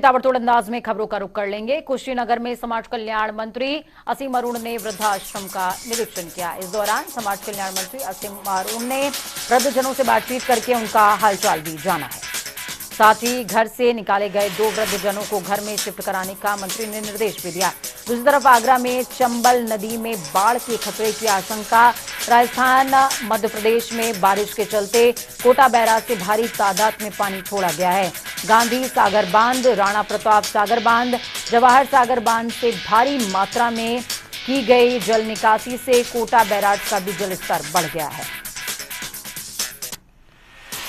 ताबड़तोड़ अंदाज में खबरों का रुख कर लेंगे। कुशीनगर में समाज कल्याण मंत्री असीम अरुण ने वृद्धाश्रम का निरीक्षण किया। इस दौरान समाज कल्याण मंत्री असीम अरुण ने वृद्धजनों से बातचीत करके उनका हालचाल भी जाना है। साथ ही घर से निकाले गए 2 वृद्धजनों को घर में शिफ्ट कराने का मंत्री ने निर्देश भी दिया। दूसरी तरफ आगरा में चंबल नदी में बाढ़ के खतरे की आशंका। राजस्थान मध्य प्रदेश में बारिश के चलते कोटा बैराज से भारी तादाद में पानी छोड़ा गया है। गांधी सागर बांध, राणा प्रताप सागर बांध, जवाहर सागर बांध से भारी मात्रा में की गई जल निकासी से कोटा बैराज का भी जलस्तर बढ़ गया है।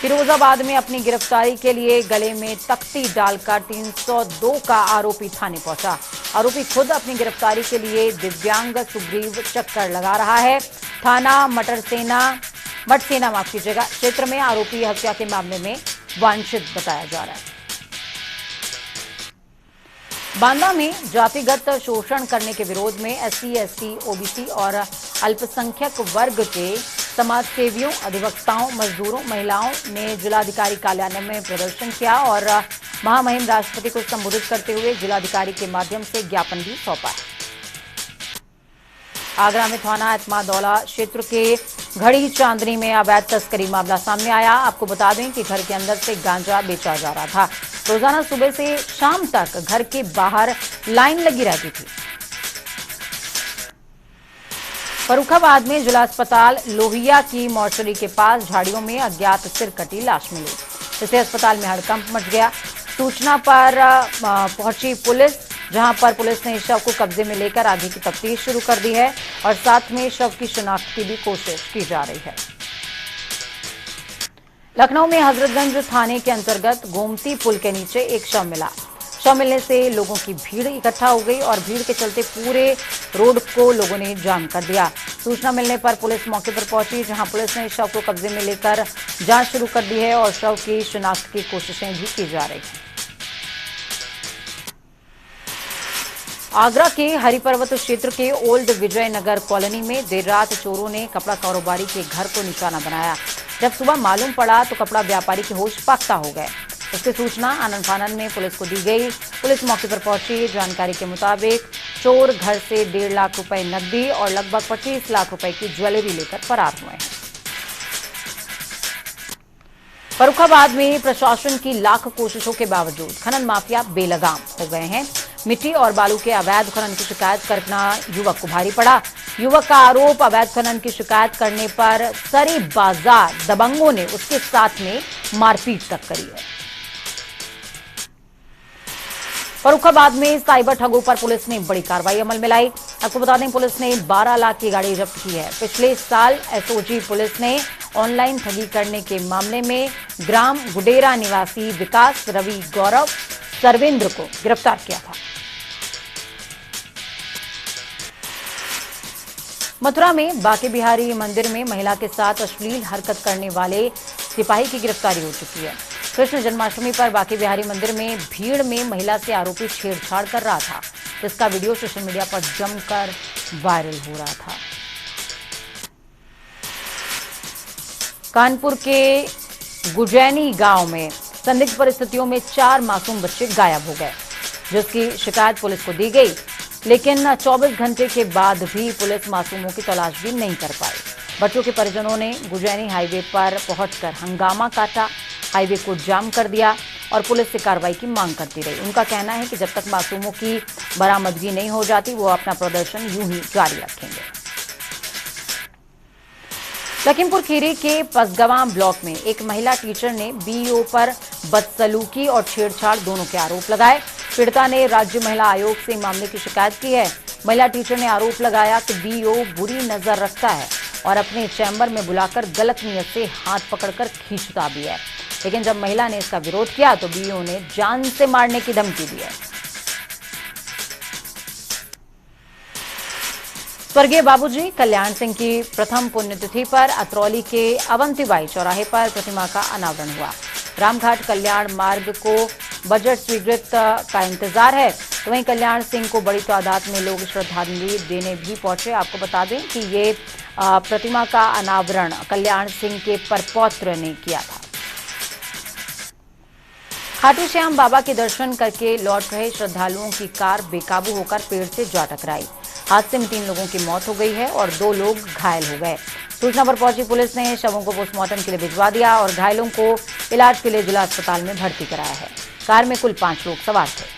फिरोजाबाद में अपनी गिरफ्तारी के लिए गले में तख्ती डालकर 302 का आरोपी थाने पहुंचा। आरोपी खुद अपनी गिरफ्तारी के लिए दिव्यांग सुग्रीव चक्कर लगा रहा है। थाना मटसेना क्षेत्र में आरोपी हत्या के मामले में वांछित बताया जा रहा है। बांदा में जातिगत शोषण करने के विरोध में एससी, एसटी, ओबीसी और अल्पसंख्यक वर्ग के समाज सेवियों, अधिवक्ताओं, मजदूरों, महिलाओं ने जिलाधिकारी कार्यालय में प्रदर्शन किया और महामहिम राष्ट्रपति को संबोधित करते हुए जिलाधिकारी के माध्यम से ज्ञापन भी सौंपा है। आगरा में थाना एतमादौला क्षेत्र के घड़ी चांदनी में अवैध तस्करी मामला सामने आया। आपको बता दें कि घर के अंदर से गांजा बेचा जा रहा था। रोजाना सुबह से शाम तक घर के बाहर लाइन लगी रहती थी। फर्रुखाबाद में जिला अस्पताल लोहिया की मोर्चरी के पास झाड़ियों में अज्ञात सिरकटी लाश मिली। इससे अस्पताल में हड़कंप मच गया। सूचना पर पहुंची पुलिस, जहां पर पुलिस ने शव को कब्जे में लेकर आगे की तफ्तीश शुरू कर दी है और साथ में शव की शिनाख्त की भी कोशिश की जा रही है। लखनऊ में हजरतगंज थाने के अंतर्गत गोमती पुल के नीचे एक शव मिला। शव मिलने से लोगों की भीड़ इकट्ठा हो गई और भीड़ के चलते पूरे रोड को लोगों ने जाम कर दिया। सूचना मिलने पर पुलिस मौके पर पहुंची, जहां पुलिस ने शव को कब्जे में लेकर जांच शुरू कर दी है और शव की शिनाख्त की कोशिशें भी की जा रही हैं। आगरा के हरिपर्वत क्षेत्र के ओल्ड विजयनगर कॉलोनी में देर रात चोरों ने कपड़ा कारोबारी के घर को निशाना बनाया। जब सुबह मालूम पड़ा तो कपड़ा व्यापारी के होश पाक्ता हो गए। इसकी सूचना आनन फानन में पुलिस को दी गई। पुलिस मौके पर पहुंची। जानकारी के मुताबिक चोर घर से 1.5 लाख रुपए नकदी और लगभग 25 लाख रुपए की ज्वेलरी लेकर फरार हुए हैं। फर्रुखाबाद में प्रशासन की लाख कोशिशों के बावजूद खनन माफिया बेलगाम हो गए हैं। मिट्टी और बालू के अवैध खनन की शिकायत करना युवक को भारी पड़ा। युवक का आरोप, अवैध खनन की शिकायत करने पर सरी बाजार दबंगों ने उसके साथ में मारपीट तक करी है। फर्रुखाबाद में साइबर ठगों पर पुलिस ने बड़ी कार्रवाई अमल में लाई। आपको बता दें, पुलिस ने 12 लाख की गाड़ी जब्त की है। पिछले साल एसओजी पुलिस ने ऑनलाइन ठगी करने के मामले में ग्राम गुडेरा निवासी विकास, रवि, गौरव, सर्वेंद्र को गिरफ्तार किया था। मथुरा में बांके बिहारी मंदिर में महिला के साथ अश्लील हरकत करने वाले सिपाही की गिरफ्तारी हो चुकी है। कृष्ण जन्माष्टमी पर बांके बिहारी मंदिर में भीड़ में महिला से आरोपी छेड़छाड़ कर रहा था, जिसका वीडियो सोशल मीडिया पर जमकर वायरल हो रहा था। कानपुर के गुजैनी गांव में संदिग्ध परिस्थितियों में 4 मासूम बच्चे गायब हो गए, जिसकी शिकायत पुलिस को दी गई, लेकिन 24 घंटे के बाद भी पुलिस मासूमों की तलाश भी नहीं कर पाई। बच्चों के परिजनों ने गुजैनी हाईवे पर पहुंचकर हंगामा काटा, हाईवे को जाम कर दिया और पुलिस से कार्रवाई की मांग करती रही। उनका कहना है कि जब तक मासूमों की बरामदगी नहीं हो जाती, वो अपना प्रदर्शन यूं ही जारी रखेंगे। लखीमपुर खीरी के पसगवां ब्लॉक में एक महिला टीचर ने बीईओ पर बदसलूकी और छेड़छाड़ दोनों के आरोप लगाए। पीड़िता ने राज्य महिला आयोग से मामले की शिकायत की है। महिला टीचर ने आरोप लगाया कि बीईओ बुरी नजर रखता है और अपने चैम्बर में बुलाकर गलत नियत से हाथ पकड़कर खींचता भी है, लेकिन जब महिला ने इसका विरोध किया तो बीईओ ने जान से मारने की धमकी दी है। स्वर्गीय बाबूजी कल्याण सिंह की प्रथम पुण्यतिथि पर अतरौली के अवंतीबाई चौराहे पर प्रतिमा का अनावरण हुआ। रामघाट कल्याण मार्ग को बजट स्वीकृत का इंतजार है, तो वहीं कल्याण सिंह को बड़ी तादाद में लोग श्रद्धांजलि देने भी पहुंचे। आपको बता दें कि ये प्रतिमा का अनावरण कल्याण सिंह के परपौत्र ने किया था। खाटू श्याम बाबा के दर्शन करके लौट रहे श्रद्धालुओं की कार बेकाबू होकर पेड़ से जा टकराई। हादसे में 3 लोगों की मौत हो गई है और 2 लोग घायल हो गए। सूचना पर पहुंची पुलिस ने शवों को पोस्टमार्टम के लिए भिजवा दिया और घायलों को इलाज के लिए जिला अस्पताल में भर्ती कराया है। कार में कुल 5 लोग सवार थे।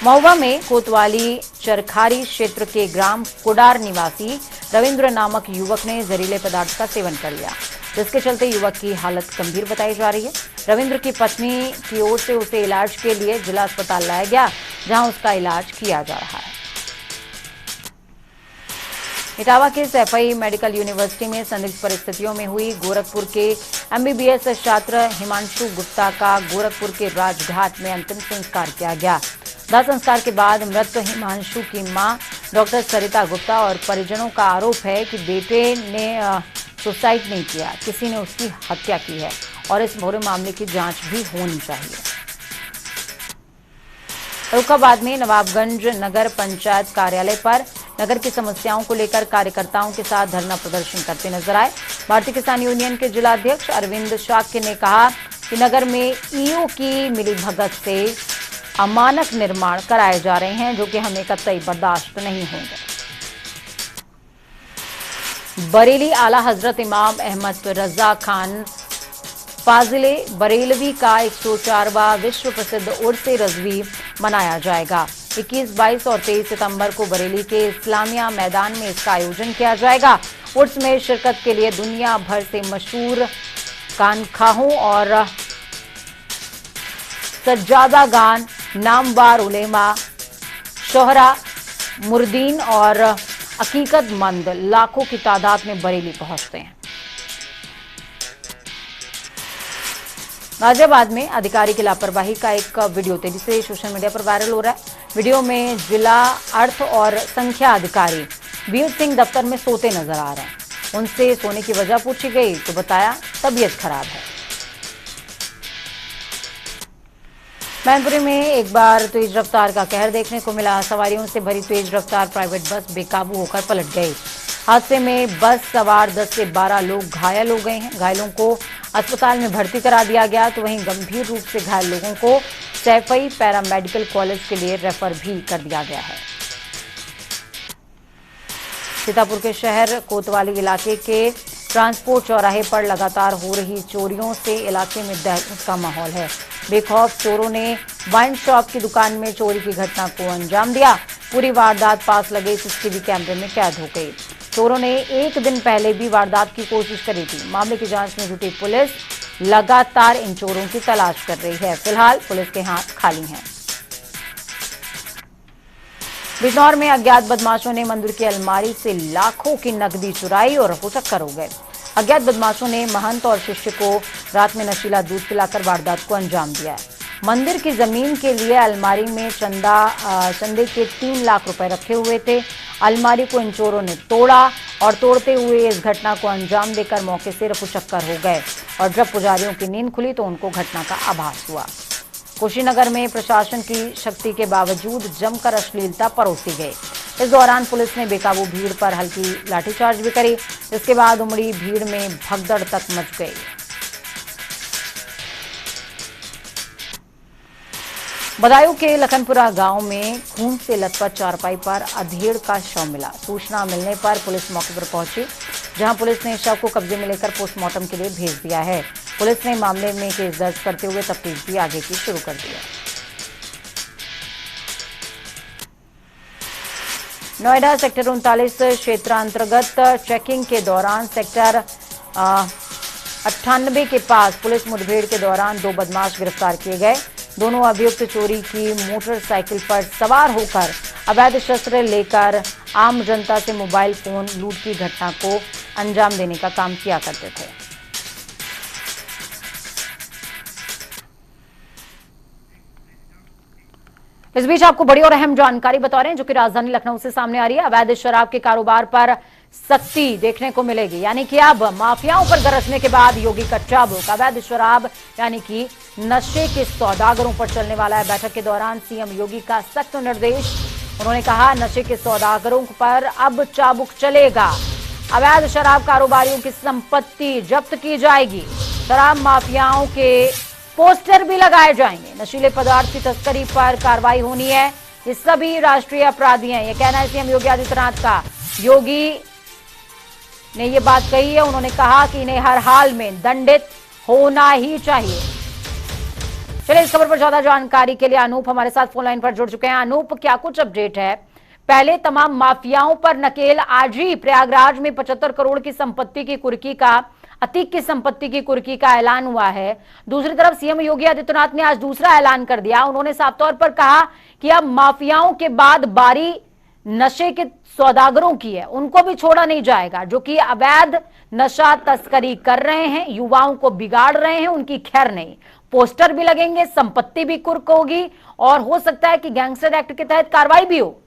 महुआ में कोतवाली चरखारी क्षेत्र के ग्राम कुडार निवासी रविंद्र नामक युवक ने जहरीले पदार्थ का सेवन कर लिया, जिसके चलते युवक की हालत गंभीर बताई जा रही है। रविंद्र की पत्नी की ओर से उसे इलाज के लिए जिला अस्पताल लाया गया, जहां उसका इलाज किया जा रहा है। इटावा के सैफई मेडिकल यूनिवर्सिटी में संदिग्ध परिस्थितियों में हुई गोरखपुर के एमबीबीएस छात्र हिमांशु गुप्ता का गोरखपुर के राजघाट में अंतिम संस्कार किया गया। दाह संस्कार के बाद मृत हिमांशु की मां डॉक्टर सरिता गुप्ता और परिजनों का आरोप है कि बेटे ने सुसाइड नहीं किया, किसी ने उसकी हत्या की है और इस पूरे मामले की जांच भी होनी चाहिए। फर्रुखाबाद में नवाबगंज नगर पंचायत कार्यालय पर नगर की समस्याओं को लेकर कार्यकर्ताओं के साथ धरना प्रदर्शन करते नजर आए। भारतीय किसान यूनियन के जिलाध्यक्ष अरविंद शाक्य ने कहा कि नगर में ईओ की मिलीभगत से अमानक निर्माण कराए जा रहे हैं, जो कि हमें कतई बर्दाश्त नहीं होंगे। बरेली आला हजरत इमाम अहमद रजा खान फाजिले बरेलवी का 104वां विश्व प्रसिद्ध उर्स रजवी मनाया जाएगा। 21, 22 और 23 सितंबर को बरेली के इस्लामिया मैदान में इसका आयोजन किया जाएगा। उर्स में शिरकत के लिए दुनिया भर से मशहूर खानखाहों और सज्जादा गान, नामवार उलेमा, शोहरा, मुर्दीन और हकीकतमंद लाखों की तादाद में बरेली पहुंचते हैं। गाजियाबाद में अधिकारी की लापरवाही का एक वीडियो तेजी से सोशल मीडिया पर वायरल हो रहा है। वीडियो में जिला अर्थ और संख्या अधिकारी वीर सिंह दफ्तर में सोते नजर आ रहे हैं। उनसे सोने की वजह पूछी गई तो बताया तबीयत खराब है। मैनपुरी में एक बार तेज रफ्तार का कहर देखने को मिला। सवारियों से भरी तेज रफ्तार प्राइवेट बस बेकाबू होकर पलट गई। हादसे में बस सवार 10 से 12 लोग घायल हो गए हैं। घायलों को अस्पताल में भर्ती करा दिया गया, तो वहीं गंभीर रूप से घायल लोगों को सैफई पैरामेडिकल कॉलेज के लिए रेफर भी कर दिया गया है। सीतापुर के शहर कोतवाली इलाके के ट्रांसपोर्ट चौराहे पर लगातार हो रही चोरियों से इलाके में दहशत का माहौल है। बेखौफ चोरों ने वाइन शॉप की दुकान में चोरी की घटना को अंजाम दिया। पूरी वारदात पास लगे सीसीटीवी कैमरे में कैद हो गई। चोरों ने एक दिन पहले भी वारदात की कोशिश करी थी। मामले की जांच में जुटी पुलिस लगातार इन चोरों की तलाश कर रही है। फिलहाल पुलिस के हाथ खाली हैं। बिजनौर में अज्ञात बदमाशों ने मंदिर की अलमारी से लाखों की नकदी चुराई और रफूचक्कर हो गए। अज्ञात बदमाशों ने महंत और शिष्य को रात में नशीला दूध पिलाकर वारदात को अंजाम दिया है। मंदिर की जमीन के लिए अलमारी में चंदे के 3 लाख रुपए रखे हुए थे। अलमारी को इन चोरों ने तोड़ा और तोड़ते हुए इस घटना को अंजाम देकर मौके से रफूचक्कर हो गए और जब पुजारियों की नींद खुली तो उनको घटना का आभास हुआ। कुशीनगर में प्रशासन की शक्ति के बावजूद जमकर अश्लीलता परोसी गई। इस दौरान पुलिस ने बेकाबू भीड़ पर हल्की लाठीचार्ज भी करी, जिसके बाद उमड़ी भीड़ में भगदड़ तक मच गई। बदायूं के लखनपुरा गांव में खून से लथपथ चारपाई पर अधेड़ का शव मिला। सूचना मिलने पर पुलिस मौके पर पहुंची, जहां पुलिस ने शव को कब्जे में लेकर पोस्टमार्टम के लिए भेज दिया है। पुलिस ने मामले में केस दर्ज करते हुए तफ्तीश भी आगे की शुरू कर दी है। नोएडा सेक्टर 39 क्षेत्रांतर्गत चेकिंग के दौरान सेक्टर 98 के पास पुलिस मुठभेड़ के दौरान 2 बदमाश गिरफ्तार किए गए। दोनों अभियुक्त चोरी की मोटरसाइकिल पर सवार होकर अवैध शस्त्र लेकर आम जनता से मोबाइल फोन लूट की घटना को अंजाम देने का काम किया करते थे। इस बीच आपको बड़ी और अहम जानकारी बता रहे हैं, जो कि राजधानी लखनऊ से सामने आ रही है। अवैध शराब के कारोबार पर सख्ती देखने को मिलेगी, यानी कि अब माफियाओं पर गरजने के बाद योगी का चाबुक। अवैध शराब यानी कि नशे के सौदागरों पर चलने वाला है। बैठक के दौरान सीएम योगी का सख्त निर्देश। उन्होंने कहा, नशे के सौदागरों पर अब चाबुक चलेगा। अवैध शराब कारोबारियों की संपत्ति जब्त की जाएगी। शराब माफियाओं के पोस्टर भी लगाए जाएंगे। नशीले पदार्थ की तस्करी पर कार्रवाई होनी है। ये सभी राष्ट्रीय अपराधी हैं, ये कहना है सीएम योगी आदित्यनाथ का। योगी ने ये बात कही है, उन्होंने कहा कि इन्हें हर हाल में दंडित होना ही चाहिए। चलिए इस खबर पर ज्यादा जानकारी के लिए अनूप हमारे साथ फोन लाइन पर जुड़ चुके हैं। अनूप, क्या कुछ अपडेट है? पहले तमाम माफियाओं पर नकेल, आज ही प्रयागराज में 75 करोड़ की संपत्ति की कुर्की का, अतीक की संपत्ति की कुर्की का ऐलान हुआ है। दूसरी तरफ सीएम योगी आदित्यनाथ ने आज दूसरा ऐलान कर दिया। उन्होंने साफ तौर पर कहा कि अब माफियाओं के बाद बारी नशे के सौदागरों की है, उनको भी छोड़ा नहीं जाएगा, जो कि अवैध नशा तस्करी कर रहे हैं, युवाओं को बिगाड़ रहे हैं, उनकी खैर नहीं। पोस्टर भी लगेंगे, संपत्ति भी कुर्क होगी और हो सकता है कि गैंगस्टर एक्ट के तहत कार्रवाई भी हो।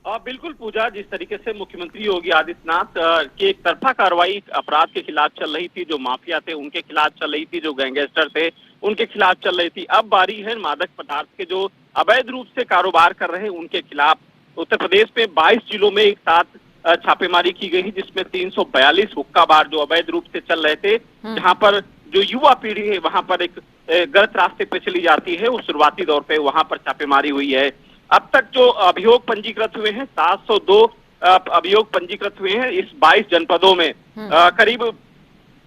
बिल्कुल पूजा, जिस तरीके से मुख्यमंत्री योगी आदित्यनाथ की एक तरफा कार्रवाई अपराध के खिलाफ चल रही थी, जो माफिया थे उनके खिलाफ चल रही थी, जो गैंगस्टर थे उनके खिलाफ चल रही थी, अब बारी है मादक पदार्थ के जो अवैध रूप से कारोबार कर रहे हैं उनके खिलाफ। उत्तर प्रदेश में 22 जिलों में एक साथ छापेमारी की गई, जिसमें 342 हुक्का बार जो अवैध रूप से चल रहे थे, जहां पर जो युवा पीढ़ी है वहां पर एक गलत रास्ते पे चली जाती है, उस शुरुआती दौर पे वहां पर छापेमारी हुई है। अब तक जो अभियोग पंजीकृत हुए हैं 702 अभियोग पंजीकृत हुए हैं इस 22 जनपदों में। करीब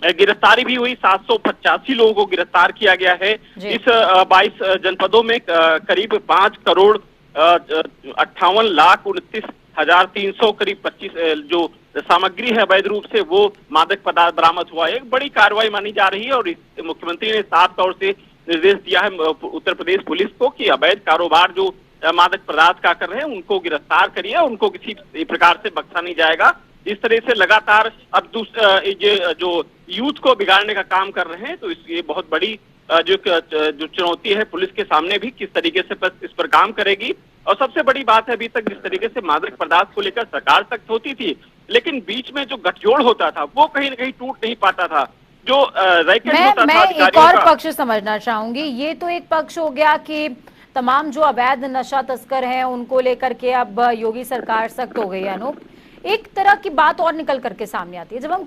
गिरफ्तारी भी हुई, 785 लोगों को गिरफ्तार किया गया है। इस 22 जनपदों में करीब 5 करोड़ 58,29,300 करीब 25 जो सामग्री है अवैध रूप से वो मादक पदार्थ बरामद हुआ है। एक बड़ी कार्रवाई मानी जा रही है और मुख्यमंत्री ने साफ तौर से निर्देश दिया है उत्तर प्रदेश पुलिस को कि अवैध कारोबार जो मादक पदार्थ का कर रहे हैं उनको गिरफ्तार करिए, उनको किसी प्रकार से बख्शा नहीं जाएगा। इस तरह से लगातार अब जो यूथ को बिगाड़ने का काम कर रहे हैं, तो ये बहुत बड़ी जो चुनौती है पुलिस के सामने भी, किस तरीके से इस पर काम करेगी। और सबसे बड़ी बात है, अभी तक जिस तरीके से मादक पदार्थ को लेकर सरकार सख्त होती थी, लेकिन बीच में जो गठजोड़ होता था वो कहीं न कहीं टूट नहीं पाता था। जो रैकेट होता था, मैं एक और पक्ष समझना चाहूंगी। ये तो एक पक्ष हो गया कि तमाम जो अवैध नशा तस्कर हैं उनको लेकर के अब योगी सरकार सख्त हो गई है। अनूप, एक तरह की बात और निकल करके सामने आती है, जब हम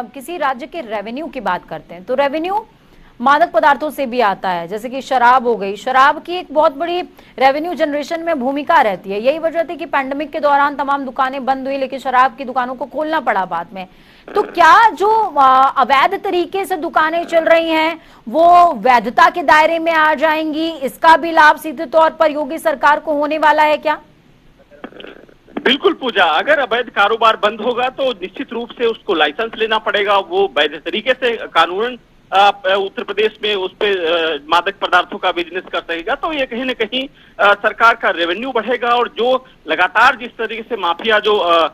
किसी राज्य के रेवेन्यू की बात करते हैं तो रेवेन्यू मादक पदार्थों से भी आता है। जैसे कि शराब हो गई, शराब की एक बहुत बड़ी रेवेन्यू जनरेशन में भूमिका रहती है। यही वजह थी कि पैंडेमिक के दौरान तमाम दुकानें बंद हुई, लेकिन शराब की दुकानों को खोलना पड़ा बाद में। तो क्या जो अवैध तरीके से दुकानें चल रही हैं वो वैधता के दायरे में आ जाएंगी? इसका भी लाभ सीधे तौर पर योगी सरकार को होने वाला है क्या? बिल्कुल पूजा, अगर अवैध कारोबार बंद होगा तो निश्चित रूप से उसको लाइसेंस लेना पड़ेगा। वो वैध तरीके से कानूनन उत्तर प्रदेश में उस पे मादक पदार्थों का बिजनेस कर सकेगा, तो ये कहीं न कहीं सरकार का रेवेन्यू बढ़ेगा। और जो लगातार जिस तरीके से माफिया जो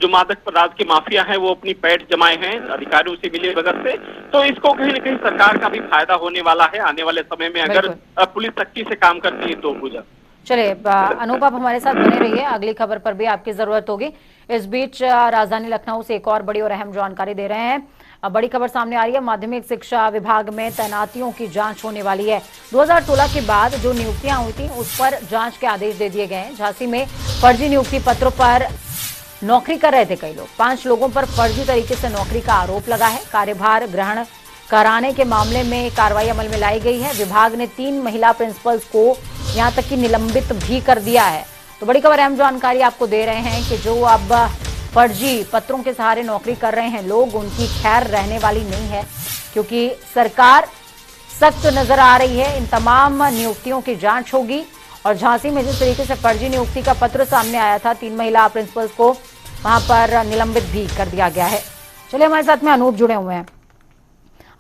मादक पदार्थ के माफिया हैं वो अपनी पैठ जमाए हैं अधिकारियों से मिले बगैर से, तो इसको कहीं न कहीं सरकार का भी फायदा होने वाला है आने वाले समय में, अगर पुलिस सख्ती से काम करती है तो। पूजा, चलिए अनूप, आप हमारे साथ बने रहिए, अगली खबर पर भी आपकी जरूरत होगी। इस बीच राजधानी लखनऊ से एक और बड़ी और अहम जानकारी दे रहे हैं। बड़ी खबर सामने आ रही है, माध्यमिक शिक्षा विभाग में तैनातियों की जांच होने वाली है। 2016 के बाद जो नियुक्तियां हुई थी उस पर जांच के आदेश दे दिए गए हैं। झांसी में फर्जी नियुक्ति पत्रों पर नौकरी कर रहे थे कई लोग, 5 लोगों पर फर्जी तरीके से नौकरी का आरोप लगा है। कार्यभार ग्रहण कराने के मामले में कार्रवाई अमल में लाई गई है। विभाग ने 3 महिला प्रिंसिपल्स को यहां तक कि निलंबित भी कर दिया है। तो बड़ी खबर, अहम जानकारी आपको दे रहे हैं कि जो अब फर्जी पत्रों के सहारे नौकरी कर रहे हैं लोग, उनकी खैर रहने वाली नहीं है, क्योंकि सरकार सख्त नजर आ रही है। इन तमाम नियुक्तियों की जांच होगी। और झांसी में जिस तरीके से फर्जी नियुक्ति का पत्र सामने आया था, 3 महिला प्रिंसिपल्स को वहां पर निलंबित भी कर दिया गया है। चलिए हमारे साथ में अनूप जुड़े हुए हैं।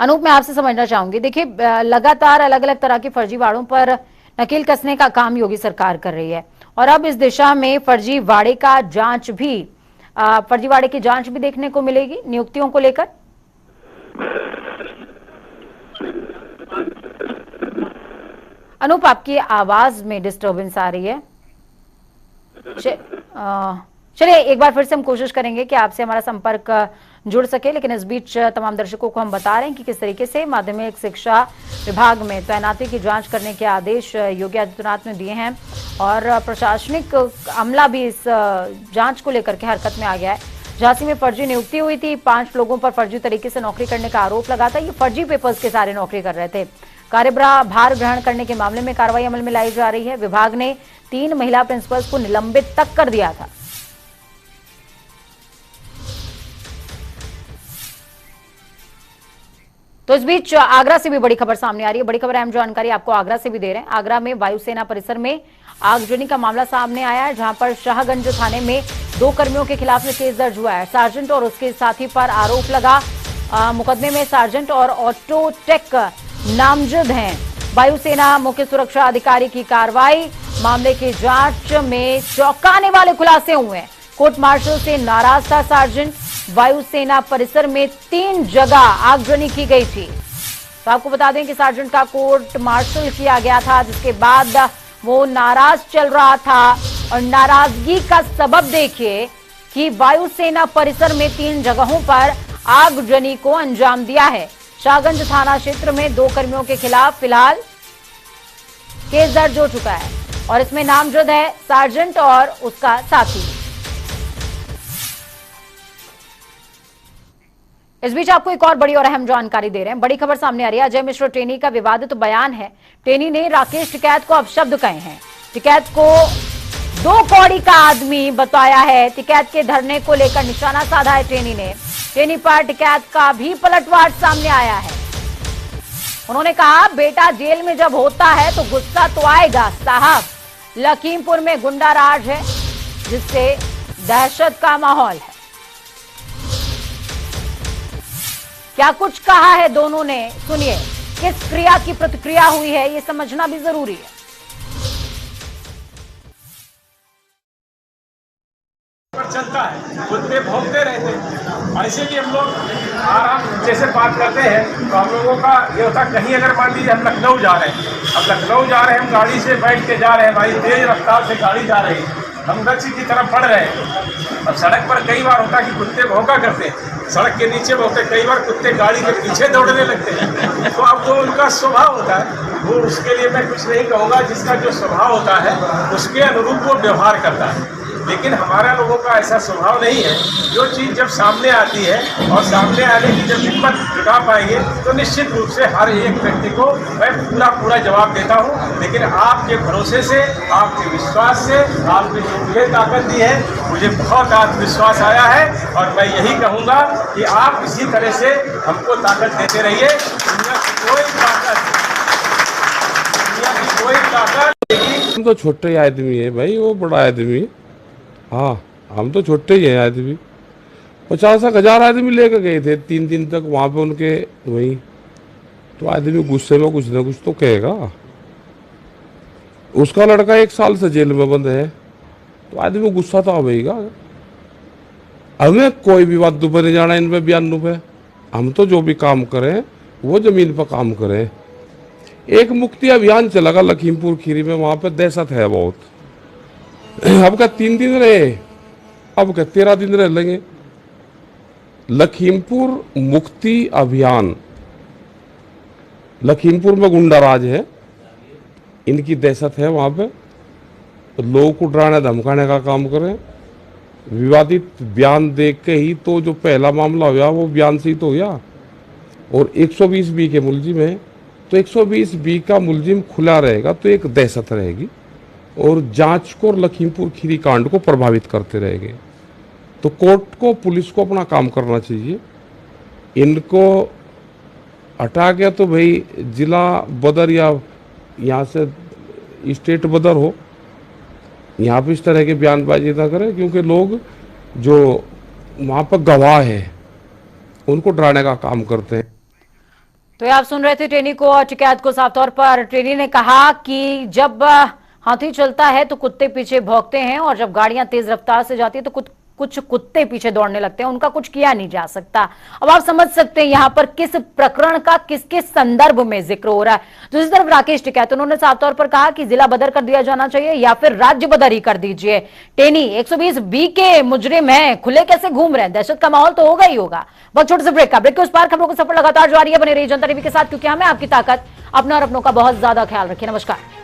अनूप, मैं आपसे समझना चाहूंगी, देखिए लगातार अलग अलग तरह की फर्जीवाड़ों पर नकेल कसने का काम योगी सरकार कर रही है और अब इस दिशा में फर्जीवाड़े की जांच भी देखने को मिलेगी नियुक्तियों को लेकर। अनूप, आपकी आवाज में डिस्टर्बेंस आ रही है। चलिए एक बार फिर से हम कोशिश करेंगे कि आपसे हमारा संपर्क जुड़ सके, लेकिन इस बीच तमाम दर्शकों को हम बता रहे हैं कि किस तरीके से माध्यमिक शिक्षा विभाग में तैनाती की जांच करने के आदेश योगी आदित्यनाथ ने दिए हैं और प्रशासनिक अमला भी इस जांच को लेकर के हरकत में आ गया है। झांसी में फर्जी नियुक्ति हुई थी। 5 लोगों पर फर्जी तरीके से नौकरी करने का आरोप लगा था। ये फर्जी पेपर्स के सारे नौकरी कर रहे थे। कार्यभार ग्रहण करने के मामले में कार्रवाई अमल में लाई जा रही है। विभाग ने 3 महिला प्रिंसिपल्स को निलंबित तक कर दिया था। तो इस बीच आगरा से भी बड़ी खबर सामने आ रही है। बड़ी खबर अहम जानकारी आपको आगरा से भी दे रहे हैं। आगरा में वायुसेना परिसर में आगजनी का मामला सामने आया है, जहां पर शाहगंज थाने में 2 कर्मियों के खिलाफ में केस दर्ज हुआ है। सार्जेंट और उसके साथी पर आरोप लगा। मुकदमे में सार्जेंट और ऑटोटेक नामजद हैं। वायुसेना मुख्य सुरक्षा अधिकारी की कार्रवाई। मामले की जांच में चौंकाने वाले खुलासे हुए हैं। कोर्ट मार्शल से नाराज था सार्जेंट। वायुसेना परिसर में 3 जगह आगजनी की गई थी। तो आपको बता दें कि सार्जेंट का कोर्ट मार्शल किया गया था, जिसके बाद वो नाराज चल रहा था। और नाराजगी का सबब देखिए कि वायुसेना परिसर में 3 जगहों पर आगजनी को अंजाम दिया है। शाहगंज थाना क्षेत्र में 2 कर्मियों के खिलाफ फिलहाल केस दर्ज हो चुका है और इसमें नामजद है सार्जेंट और उसका साथी। इस बीच आपको एक और बड़ी और अहम जानकारी दे रहे हैं। बड़ी खबर सामने आ रही है। अजय मिश्र टेनी का विवादित बयान है। टेनी ने राकेश टिकैत को अपशब्द कहे हैं। टिकैत को 2 कौड़ी का आदमी बताया है। टिकैत के धरने को लेकर निशाना साधा है टेनी ने। टेनी पर टिकैत का भी पलटवार सामने आया है। उन्होंने कहा, बेटा जेल में जब होता है तो गुस्सा तो आएगा साहब। लखीमपुर में गुंडा राज है, जिससे दहशत का माहौल है। क्या कुछ कहा है दोनों ने, सुनिए। किस क्रिया की प्रतिक्रिया हुई है, ये समझना भी जरूरी है। चलता है, कुत्ते भौंकते रहते हैं। ऐसे भी हम लोग आराम जैसे बात करते हैं तो हम लोगों का ये होता है, कहीं अगर मान लीजिए हम लखनऊ जा रहे हैं, अब लखनऊ जा रहे हैं, हम गाड़ी से बैठ के जा रहे हैं, भाई तेज रफ्तार से गाड़ी जा रही है, हम गच्ची की तरफ बढ़ रहे हैं। अब सड़क पर कई बार होता है कि कुत्ते भौंका करते हैं, सड़क के नीचे भौंकते, कई बार कुत्ते गाड़ी के पीछे दौड़ने लगते हैं। तो अब जो उनका स्वभाव होता है वो, उसके लिए मैं कुछ नहीं कहूँगा। जिसका जो स्वभाव होता है उसके अनुरूप वो व्यवहार करता है। लेकिन हमारा लोगों का ऐसा स्वभाव नहीं है। जो चीज़ जब सामने आती है और सामने आने की जब हिम्मत जुटा पाएंगे तो निश्चित रूप से हर एक व्यक्ति को मैं पूरा जवाब देता हूँ। लेकिन आपके भरोसे से, आपके विश्वास से, आपने जो मुझे ताकत दी है, मुझे बहुत आत्मविश्वास आया है। और मैं यही कहूँगा कि आप इसी तरह से हमको ताकत देते रहिए। दुनिया की कोई ताकत हम तो छोटे आदमी है भाई, वो बड़ा आदमी है। हाँ, हम तो छोटे ही हैं आदमी। 50,000 आदमी लेकर गए थे 3 दिन तक वहाँ पे उनके वहीं। तो आदमी गुस्से में कुछ ना कुछ तो कहेगा। उसका लड़का 1 साल से जेल में बंद है, तो आदमी गुस्सा तो आवेगा। हमें कोई भी बात दुपहर नहीं जाना इनमें बयानों पे। हम तो जो भी काम करें वो जमीन पर काम करें। एक मुक्ति अभियान चलेगा लखीमपुर खीरी में, वहाँ पे दहशत है बहुत। अब क्या 3 दिन रहे, अब क्या 13 दिन रह लेंगे। लखीमपुर मुक्ति अभियान, लखीमपुर में गुंडा राज है, इनकी दहशत है वहां पे। तो लोगों को डराने धमकाने का काम करें। विवादित बयान देख के ही तो जो पहला मामला हुआ वो बयान से ही तो हुआ। और 120B के मुलजिम है, तो 120B का मुलजिम खुला रहेगा तो एक दहशत रहेगी और जांच को और लखीमपुर खीरी कांड को प्रभावित करते रहेंगे। तो कोर्ट को, पुलिस को अपना काम करना चाहिए। इनको हटा के तो भाई जिला बदर या यहाँ से स्टेट बदर हो, यहाँ पे इस तरह के बयानबाजी ना करें, क्योंकि लोग जो वहाँ पर गवाह है उनको डराने का काम करते हैं। तो ये आप सुन रहे थे टेनी को और टिकैत को। साफ तौर पर टेनी ने कहा कि जब हाथी चलता है तो कुत्ते पीछे भौंकते हैं, और जब गाड़ियां तेज रफ्तार से जाती है तो कुछ कुत्ते पीछे दौड़ने लगते हैं। उनका कुछ किया नहीं जा सकता। अब आप समझ सकते हैं यहाँ पर किस प्रकरण का किसके संदर्भ में जिक्र हो रहा है। दूसरी तरफ राकेश टिकैत, उन्होंने साफ तौर पर कहा कि जिला बदर कर दिया जाना चाहिए या फिर राज्य बदर ही कर दीजिए। टेनी 120B के मुजरिम हैं, खुले कैसे घूम रहे हैं, दहशत का माहौल तो होगा ही होगा। बहुत छोटे से ब्रेक का, ब्रेक के उस पार खबरों को सफर लगातार जारी है। बने रहिए जनता टीवी के साथ, क्योंकि हमें आपकी ताकत। अपना और अपनों का बहुत ज्यादा ख्याल रखिए। नमस्कार।